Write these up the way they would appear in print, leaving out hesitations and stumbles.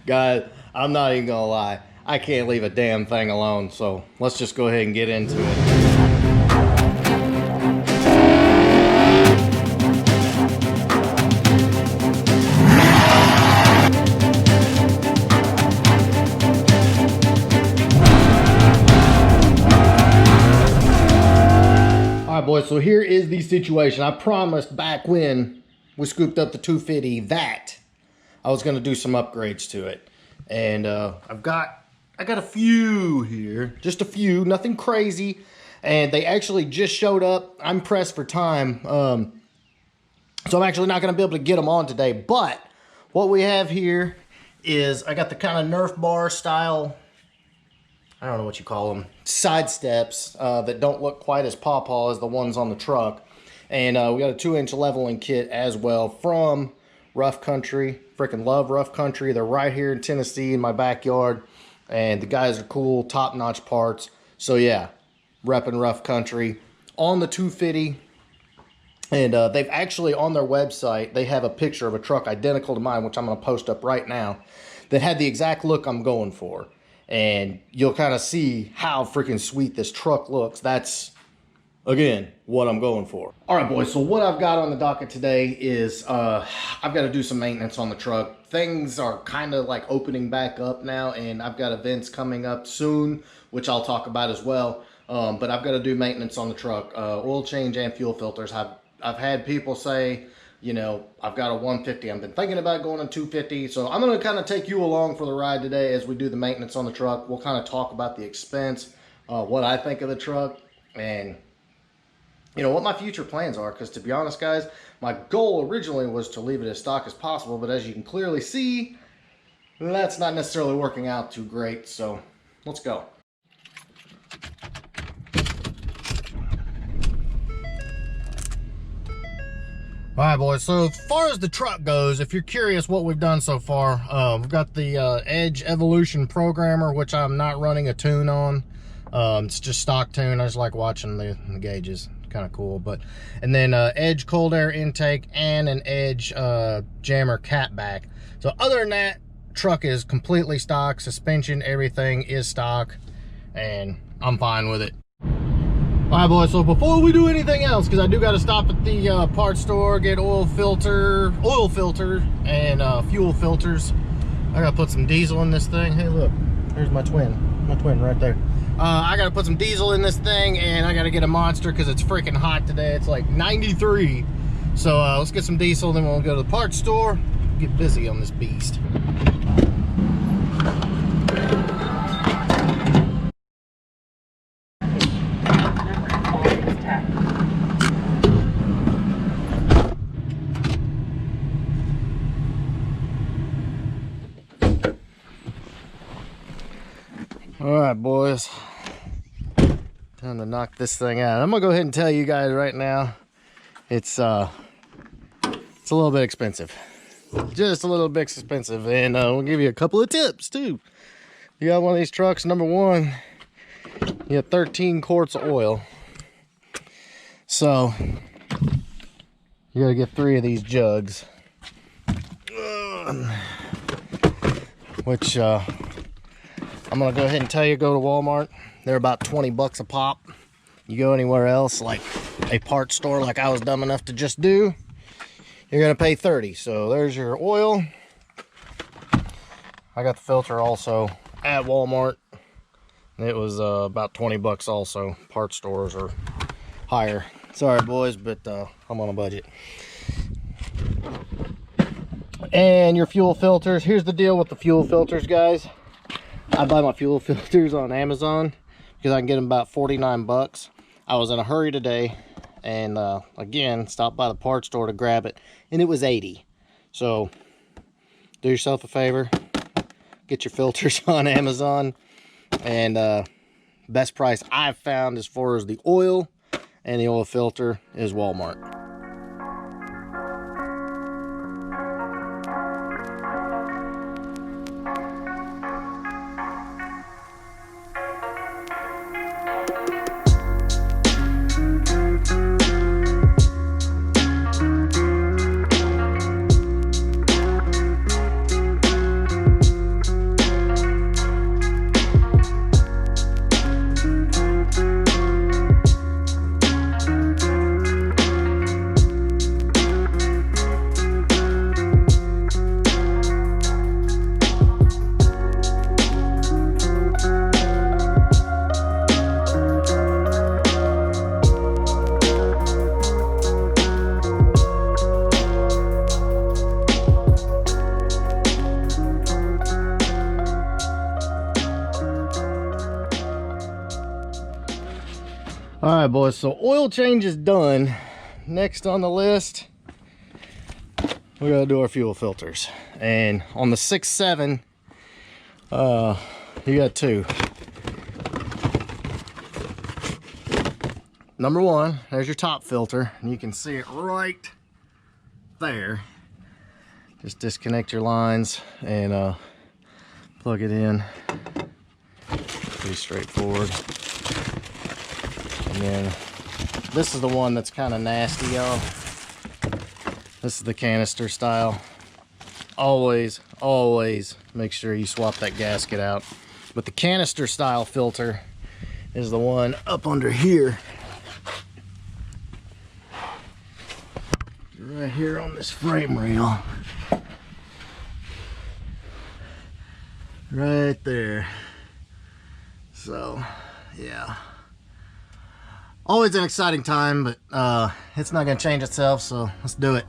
Guys, I'm not even gonna lie. I can't leave a damn thing alone, so let's just go ahead and get into it. All right, boys, so here is the situation. I promised back when we scooped up the 250 that I was gonna do some upgrades to it. And I got a few here, just a few, nothing crazy. And they actually just showed up. I'm pressed for time. So I'm actually not gonna be able to get them on today. But what we have here is I got the kind of Nerf bar style, I don't know what you call them, side steps that don't look quite as pawpaw as the ones on the truck. And we got a 2-inch leveling kit as well from Rough Country. Freaking love Rough Country. They're right here in Tennessee in my backyard. And the guys are cool, top-notch parts. So yeah, repping Rough Country on the 250. And they've actually, on their website, they have a picture of a truck identical to mine, which I'm going to post up right now, that had the exact look I'm going for. And you'll kind of see how freaking sweet this truck looks. That's, again, what I'm going for. All right, boys, so what I've got on the docket today is I've got to do some maintenance on the truck. Things are kind of like opening back up now, and I've got events coming up soon, which I'll talk about as well. But I've got to do maintenance on the truck, oil change and fuel filters. I've had people say, you know, I've got a 150. I've been thinking about going to 250. So I'm going to kind of take you along for the ride today as we do the maintenance on the truck. We'll kind of talk about the expense, what I think of the truck, and, you know, what my future plans are. Because to be honest, guys, my goal originally was to leave it as stock as possible. But as you can clearly see, that's not necessarily working out too great. So let's go. All right, boys, so as far as the truck goes, if you're curious what we've done so far, we've got the Edge Evolution Programmer, which I'm not running a tune on. It's just stock tune. I just like watching the gauges. Kind of cool. And then Edge Cold Air Intake and an Edge Jammer Catback. So other than that, truck is completely stock. Suspension, everything is stock, and I'm fine with it. All right, boys, so before we do anything else, because I do got to stop at the parts store, get oil filter, and fuel filters. I got to put some diesel in this thing. Hey, look, there's my twin right there. I got to put some diesel in this thing, and I got to get a monster because it's freaking hot today. It's like 93. So let's get some diesel, then we'll go to the parts store, get busy on this beast. All right, boys, time to knock this thing out. I'm gonna go ahead and tell you guys right now, it's a little bit expensive, just a little bit expensive, and we'll give you a couple of tips too. You got one of these trucks, number one, you have 13 quarts of oil, so you gotta get 3 of these jugs, which I'm gonna go ahead and tell you, go to Walmart. They're about 20 bucks a pop. You go anywhere else, like a parts store like I was dumb enough to just do, you're gonna pay 30. So there's your oil. I got the filter also at Walmart. It was about 20 bucks also. Parts stores are higher. Sorry, boys, but I'm on a budget. And your fuel filters. Here's the deal with the fuel filters, guys. I buy my fuel filters on Amazon because I can get them about 49 bucks. I was in a hurry today and again stopped by the parts store to grab it, and it was 80. So do yourself a favor, get your filters on Amazon, and best price I've found as far as the oil and the oil filter is Walmart. right, boys, so oil change is done. Next on the list, we gotta do our fuel filters. And on the 6.7, you got two. Number one, there's your top filter, and you can see it right there. Just disconnect your lines and plug it in. Pretty straightforward. And then this is the one that's kind of nasty, y'all. This is the canister style. Always make sure you swap that gasket out. But the canister style filter is the one up under here. Right here on this frame rail. Right there. So, yeah. Always an exciting time, but it's not going to change itself, so let's do it.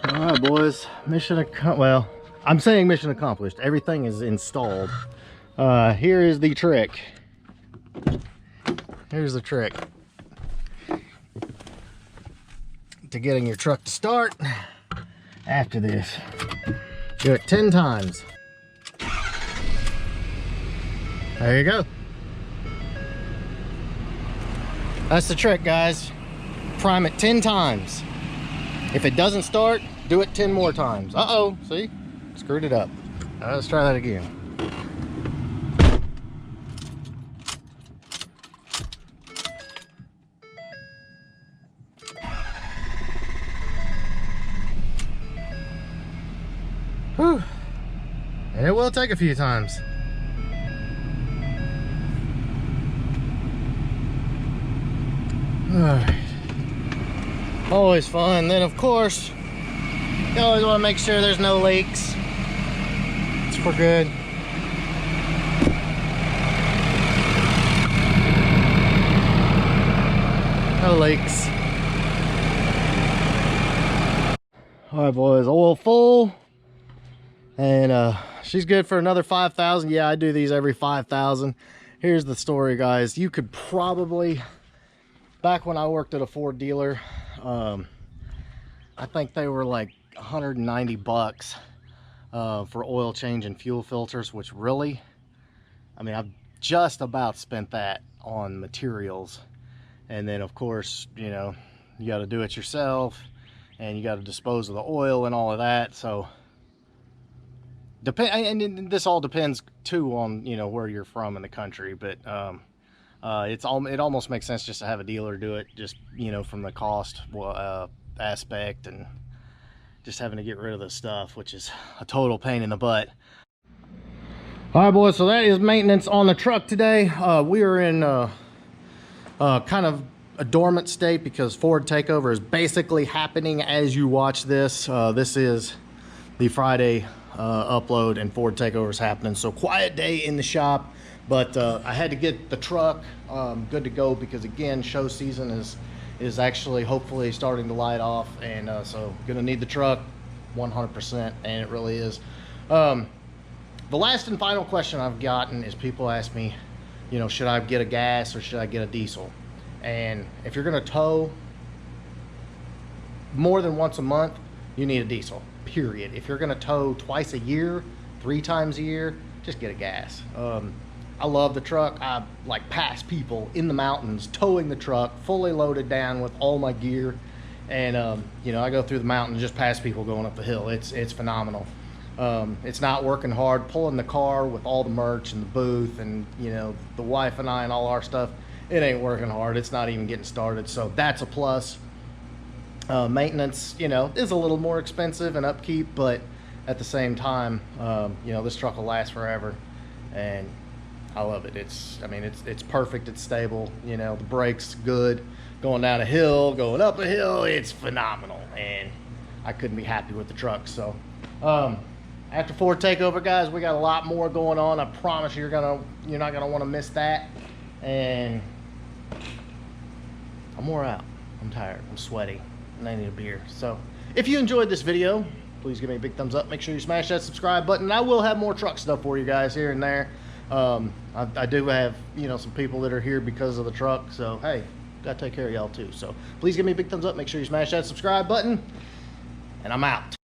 All right, boys, well, I'm saying mission accomplished. Everything is installed. Here is the trick. Here's the trick to getting your truck to start after this. Do it 10 times. There you go. That's the trick, guys. Prime it 10 times. If it doesn't start, do it 10 more times. Uh-oh, see? Screwed it up. All right, let's try that again. Whew. And it will take a few times. All right. Always fun. Then of course, you always want to make sure there's no leaks. It's for good. No leaks. All right, boys, oil full. And she's good for another 5,000. Yeah, I do these every 5,000. Here's the story, guys. You could probably, back when I worked at a Ford dealer, I think they were like 190 bucks for oil change and fuel filters, which really, I mean, I've just about spent that on materials. And then of course, you know, you got to do it yourself, and you got to dispose of the oil and all of that. So and this all depends too on, you know, where you're from in the country, but it almost makes sense just to have a dealer do it, just, you know, from the cost aspect, and just having to get rid of the stuff, which is a total pain in the butt. All right, boys, so that is maintenance on the truck today. We are in kind of a dormant state because Ford takeover is basically happening as you watch this. This is the Friday upload, and Ford takeover is happening, so quiet day in the shop. But I had to get the truck good to go because, again, show season is actually hopefully starting to light off, and so gonna need the truck 100%, and it really is. The last and final question I've gotten is people ask me, you know, should I get a gas or should I get a diesel? And if you're gonna tow more than once a month, you need a diesel, period. If you're gonna tow twice a year, 3 times a year, just get a gas. I love the truck. I like pass people in the mountains towing the truck fully loaded down with all my gear, and you know, I go through the mountains, just pass people going up the hill. It's phenomenal. It's not working hard pulling the car with all the merch and the booth and, you know, the wife and I and all our stuff. It ain't working hard. It's not even getting started, so that's a plus. Maintenance, you know, is a little more expensive and upkeep, but at the same time, you know, this truck will last forever, and I love it. I mean, it's perfect. It's stable. You know, the brakes good. Going down a hill, going up a hill, it's phenomenal, and I couldn't be happy with the truck. So, after Ford takeover, guys, we got a lot more going on. I promise you're not gonna want to miss that. And I'm wore out. I'm tired. I'm sweaty, and I need a beer. So, if you enjoyed this video, please give me a big thumbs up. Make sure you smash that subscribe button. I will have more truck stuff for you guys here and there. I do have, you know, some people that are here because of the truck, so hey, gotta take care of y'all too. So please give me a big thumbs up. Make sure you smash that subscribe button, and I'm out.